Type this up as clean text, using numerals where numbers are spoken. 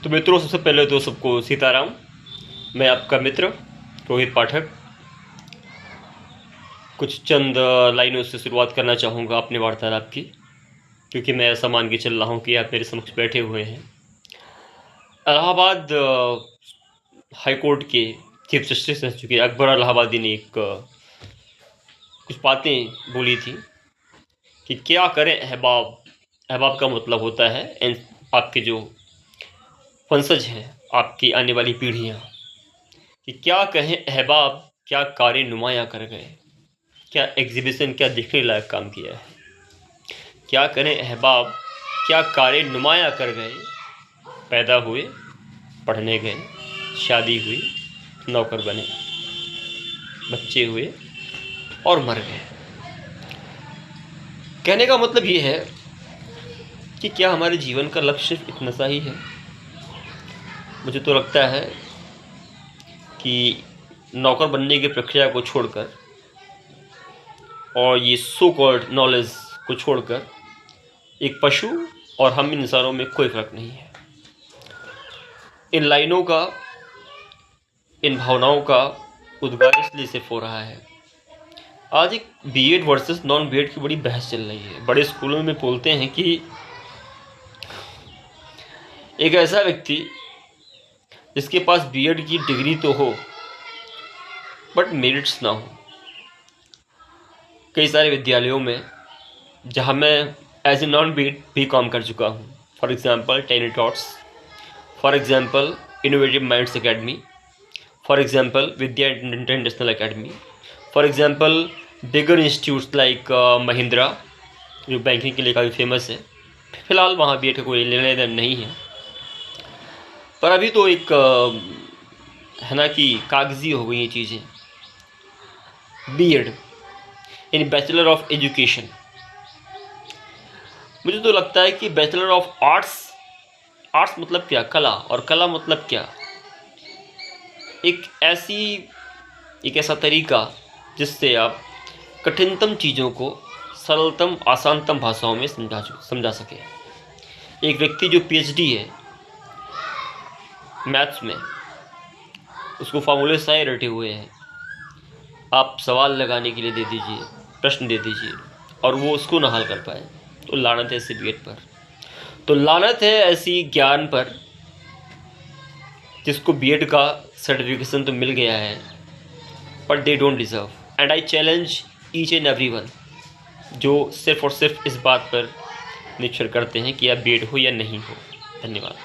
तो मित्रों, सबसे पहले तो सबको सीताराम। मैं आपका मित्र रोहित पाठक कुछ चंद लाइनों से शुरुआत करना चाहूँगा अपने वार्तालाप की, क्योंकि मैं ऐसा मान के चल रहा हूँ कि आप मेरे समक्ष बैठे हुए हैं। इलाहाबाद हाई कोर्ट के चीफ जस्टिस रह चुके अकबर इलाहाबादी ने कुछ बातें बोली थी कि क्या करें अहबाब। अहबाब का मतलब होता है आपके जो वंशज हैं, आपकी आने वाली पीढ़ियाँ, कि क्या कहें अहबाब, क्या कारे नुमाया कर गए, क्या एग्जीबिशन, क्या देखने लायक काम किया है। क्या करें अहबाब, क्या कारे नुमाया कर गए। पैदा हुए, पढ़ने गए, शादी हुई, नौकर बने, बच्चे हुए और मर गए। कहने का मतलब ये है कि क्या हमारे जीवन का लक्ष्य सिर्फ इतना सा ही है। मुझे तो लगता है कि नौकर बनने की प्रक्रिया को छोड़कर और ये सो कॉल्ड नॉलेज को छोड़कर एक पशु और हम इंसानों में कोई फ़र्क नहीं है। इन लाइनों का, इन भावनाओं का उद्गार इसलिए सिर्फ हो रहा है। आज एक बीएड वर्सेस नॉन बीएड की बड़ी बहस चल रही है। बड़े स्कूलों में बोलते हैं कि एक ऐसा व्यक्ति जिसके पास बीएड की डिग्री तो हो बट मेरिट्स ना हो। कई सारे विद्यालयों में जहां मैं एज ए नॉन बीएड भी काम कर चुका हूं, फॉर एग्जांपल टेनिटॉट्स, for example innovative minds academy, for example Vidya international academy, for example bigger institutes like Mahindra, जो बैंकिंग के लिए काफ़ी फेमस है। फ़िलहाल वहाँ बीएड का कोई लेना देना नहीं है, पर अभी तो एक है ना कि कागजी हो गई ये चीज़ें। बीएड यानी बैचलर ऑफ एजुकेशन। मुझे तो लगता है कि बैचलर ऑफ आर्ट्स, आर्ट्स मतलब क्या, कला, और कला मतलब क्या, एक ऐसा तरीका जिससे आप कठिनतम चीज़ों को सरलतम आसानतम भाषाओं में समझा सके। एक व्यक्ति जो पीएचडी है मैथ्स में, उसको फार्मूले सारे रटे हुए हैं, आप सवाल लगाने के लिए दे दीजिए, प्रश्न दे दीजिए और वो उसको ना हल कर पाए, तो लानत है ऐसे बीएड पर। तो लानत है ऐसी ज्ञान पर जिसको बीएड का सर्टिफिकेशन तो मिल गया है but they don't deserve. And I challenge each and everyone जो सिर्फ और सिर्फ इस बात पर निश्चय करते हैं कि आप बीएड हो या नहीं हो। धन्यवाद।